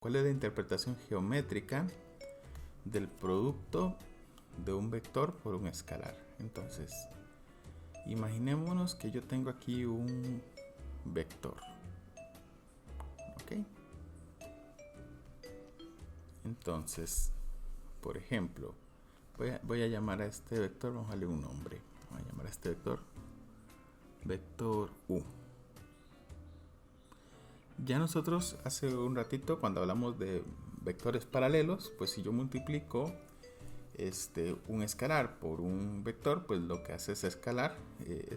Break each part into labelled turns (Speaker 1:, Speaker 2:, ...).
Speaker 1: ¿Cuál es la interpretación geométrica del producto de un vector por un escalar? Entonces, imaginémonos que yo tengo aquí un vector. ¿Ok? Entonces, por ejemplo, voy a llamar a este vector, vamos a darle un nombre. Vamos a llamar a este vector vector U. Ya nosotros hace un ratito, cuando hablamos de vectores paralelos, pues si yo multiplico un escalar por un vector, pues lo que hace es escalar,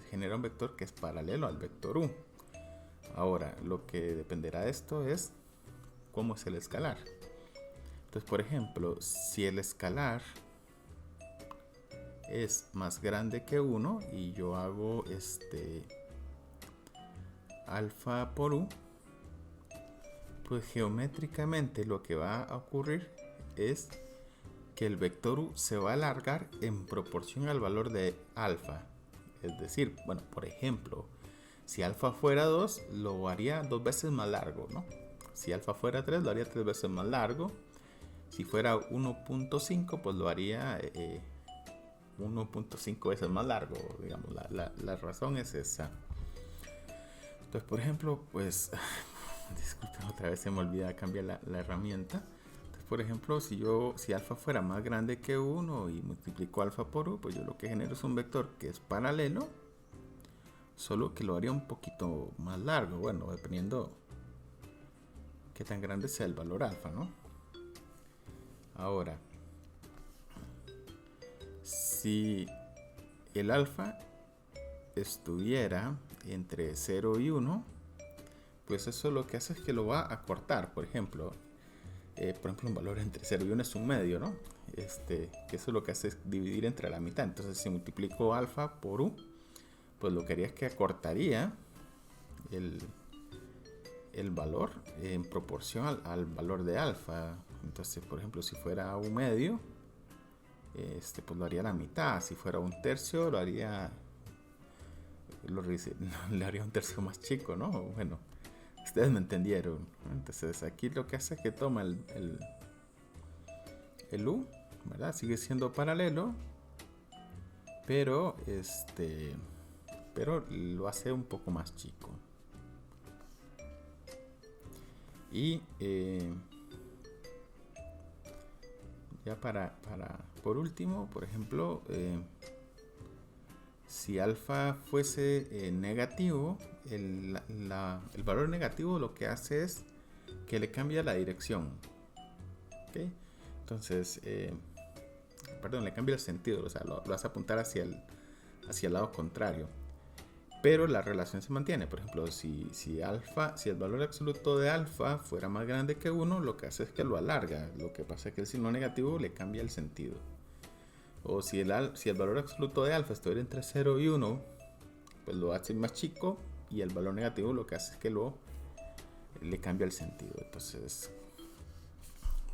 Speaker 1: genera un vector que es paralelo al vector U. Ahora, lo que dependerá de esto es cómo es el escalar. Entonces, por ejemplo, si el escalar es más grande que 1 y yo hago alfa por U, pues geométricamente lo que va a ocurrir es que el vector U se va a alargar en proporción al valor de alfa. Es decir, bueno, por ejemplo, si alfa fuera 2, lo haría 2 veces más largo, ¿no? Si alfa fuera 3, lo haría 3 veces más largo. Si fuera 1.5, pues lo haría 1.5 veces más largo, digamos. La razón es esa. Entonces, por ejemplo, pues, disculpen, otra vez se me olvida cambiar la herramienta. Entonces, por ejemplo, si alfa fuera más grande que 1 y multiplico alfa por U, pues yo lo que genero es un vector que es paralelo, solo que lo haría un poquito más largo, bueno, dependiendo qué tan grande sea el valor alfa, ¿no? Ahora, si el alfa estuviera entre 0 y 1, pues eso lo que hace es que lo va a cortar. Por ejemplo, un valor entre 0 y 1 es un medio, ¿no? Que eso lo que hace es dividir entre la mitad. Entonces, si multiplico alfa por U, pues lo que haría es que acortaría el valor en proporción al valor de alfa. Entonces, por ejemplo, si fuera un medio, pues lo haría la mitad. Si fuera un tercio, le haría un tercio más chico, ¿no? Bueno, ustedes me entendieron. Entonces, aquí lo que hace es que toma el U, ¿verdad? Sigue siendo paralelo, pero lo hace un poco más chico. Y ya por último, por ejemplo, si alfa fuese negativo, el valor negativo lo que hace es que le cambia la dirección. ¿Okay? Entonces, le cambia el sentido, o sea, lo vas a apuntar hacia el lado contrario. Pero la relación se mantiene. Por ejemplo, si el valor absoluto de alfa fuera más grande que 1, lo que hace es que lo alarga. Lo que pasa es que el signo negativo le cambia el sentido. O si el valor absoluto de alfa estuviera entre 0 y 1, pues lo hace más chico, y el valor negativo lo que hace es que le cambia el sentido. Entonces,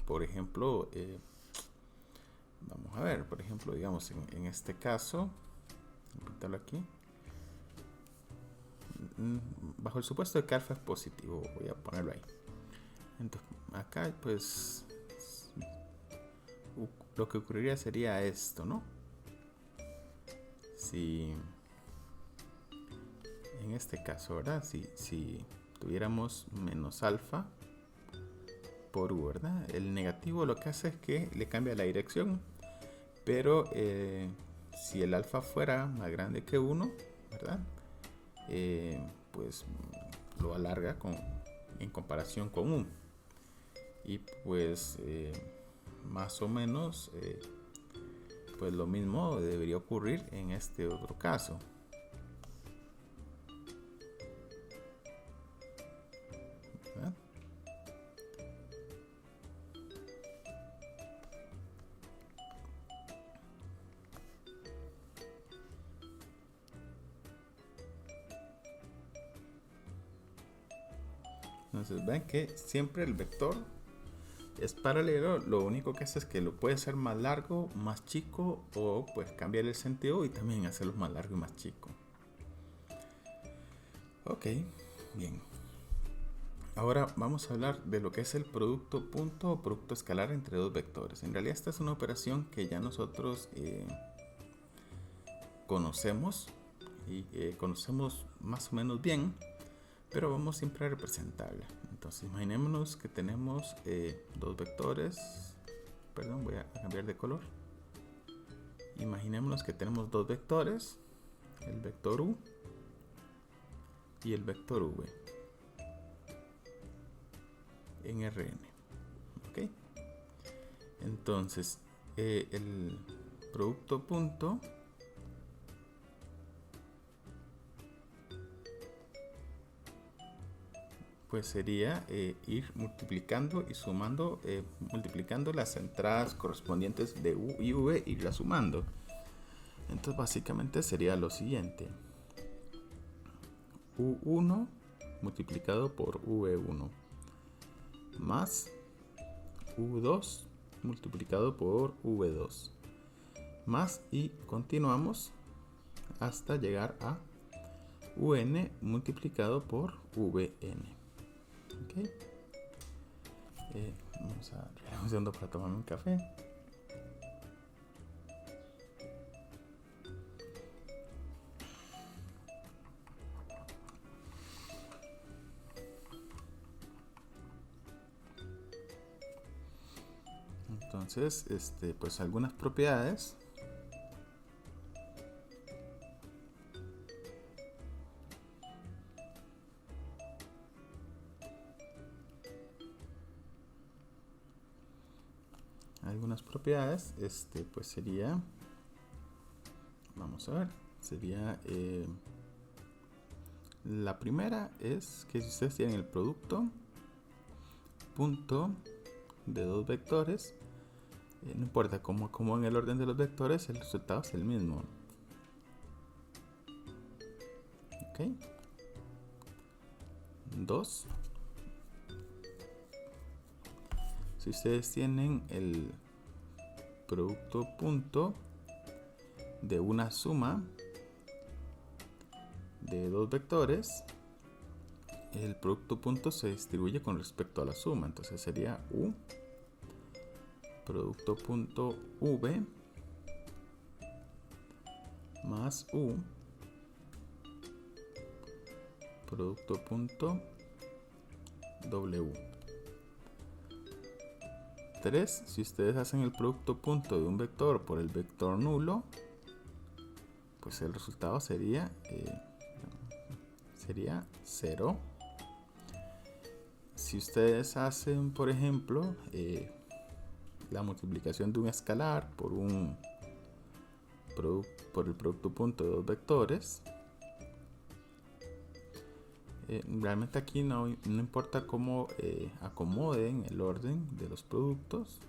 Speaker 1: por ejemplo, vamos a ver, por ejemplo, digamos en este caso, voy a pintarlo aquí. Bajo el supuesto de que alfa es positivo, voy a ponerlo ahí. Entonces, acá pues lo que ocurriría sería esto, ¿no? Si en este caso, ¿verdad? Si tuviéramos menos alfa por U, ¿verdad? El negativo lo que hace es que le cambia la dirección, pero si el alfa fuera más grande que 1, ¿verdad? Pues lo alarga en comparación con U. Y pues más o menos pues lo mismo debería ocurrir en este otro caso. ¿Verdad? Entonces ven que siempre el vector es paralelo, lo único que hace es que lo puede hacer más largo, más chico, o pues cambiar el sentido y también hacerlo más largo y más chico. Ok, bien. Ahora vamos a hablar de lo que es el producto punto o producto escalar entre dos vectores. En realidad esta es una operación que ya nosotros conocemos y conocemos más o menos bien, pero vamos siempre a representarla. Entonces imaginémonos que tenemos dos vectores, perdón, voy a cambiar de color. Imaginémonos que tenemos dos vectores, el vector U y el vector V en Rn. ¿Ok? Entonces el producto punto pues sería ir multiplicando y sumando, multiplicando las entradas correspondientes de U y V, irlas sumando. Entonces básicamente sería lo siguiente: U1 multiplicado por V1 más U2 multiplicado por V2 más, y continuamos hasta llegar a UN multiplicado por VN. ¿Okay? Vamos a dar un segundo para tomarme un café. Entonces, pues algunas propiedades. Pues sería, vamos a ver, sería la primera es que si ustedes tienen el producto punto de dos vectores, no importa cómo en el orden de los vectores, el resultado es el mismo. Ok. 2. Si ustedes tienen el producto punto de una suma de dos vectores, el producto punto se distribuye con respecto a la suma. Entonces sería U producto punto V más U producto punto W. 3. Si ustedes hacen el producto punto de un vector por el vector nulo, pues el resultado sería 0. Si ustedes hacen, por ejemplo, la multiplicación de un escalar por el producto punto de dos vectores, realmente aquí no importa cómo acomoden el orden de los productos,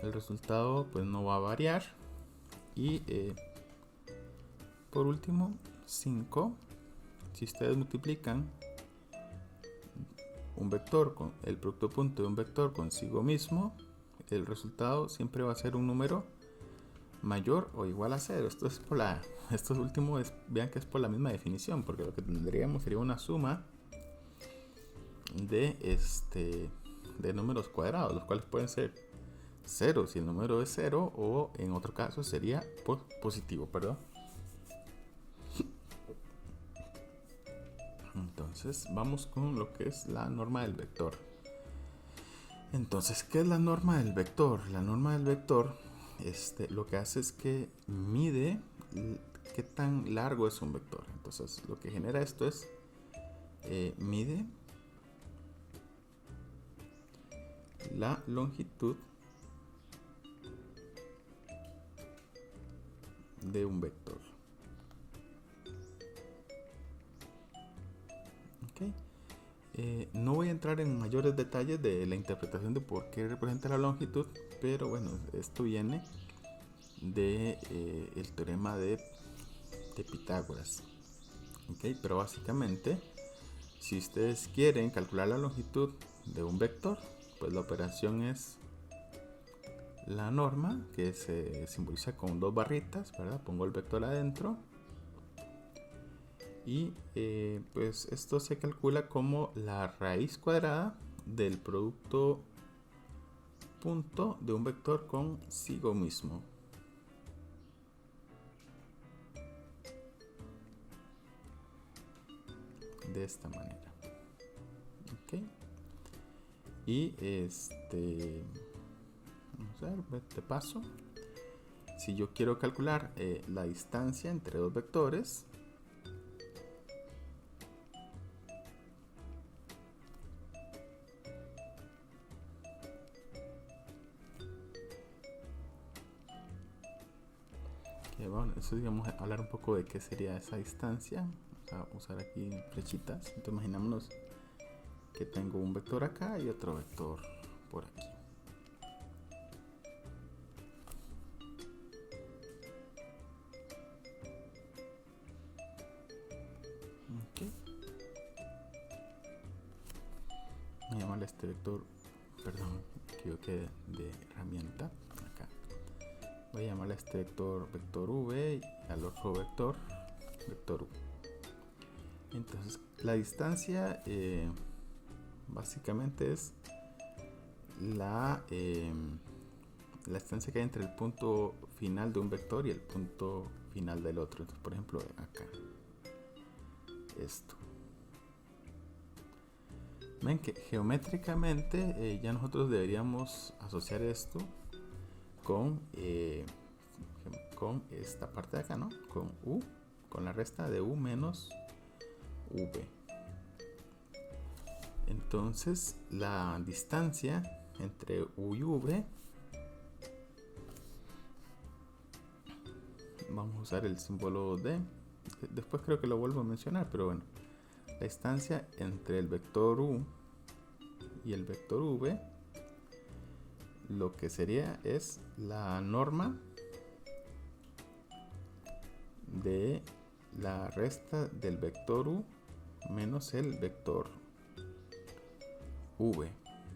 Speaker 1: el resultado pues no va a variar. Y por último, 5. Si ustedes multiplican un vector con el producto punto de un vector consigo mismo, el resultado siempre va a ser un número mayor o igual a 0. Esto último vean que es por la misma definición, porque lo que tendríamos sería una suma de números cuadrados, los cuales pueden ser 0 si el número es 0, o en otro caso sería positivo, perdón. Entonces vamos con lo que es la norma del vector. Entonces, ¿qué es la norma del vector? La norma del vector lo que hace es que mide qué tan largo es un vector. Entonces lo que genera esto es mide la longitud de un vector. Okay. No voy a entrar en mayores detalles de la interpretación de por qué representa la longitud, pero bueno, esto viene de el teorema de Pitágoras. Okay. Pero básicamente, si ustedes quieren calcular la longitud de un vector, pues la operación es la norma, que se simboliza con dos barritas, ¿verdad? Pongo el vector adentro Y pues esto se calcula como la raíz cuadrada del producto punto de un vector consigo mismo. De esta manera. Ok. Y vamos a ver, de paso, si yo quiero calcular la distancia entre dos vectores, bueno, eso digamos hablar un poco de qué sería esa distancia. Vamos a usar aquí flechitas. Entonces imaginémonos que tengo un vector acá y otro vector por aquí. Okay. Voy a llamarle a este vector, perdón, me equivoqué de herramienta. Acá voy a llamarle a este vector vector v y al otro vector vector u. Entonces la distancia básicamente es la distancia que hay entre el punto final de un vector y el punto final del otro. Entonces, por ejemplo, acá esto. Ven que geométricamente ya nosotros deberíamos asociar esto con esta parte de acá, ¿no? Con u, con la resta de u menos v. Entonces la distancia entre u y v, vamos a usar el símbolo de, después creo que lo vuelvo a mencionar, pero bueno, la distancia entre el vector u y el vector v, lo que sería es la norma de la resta del vector u menos el vector v.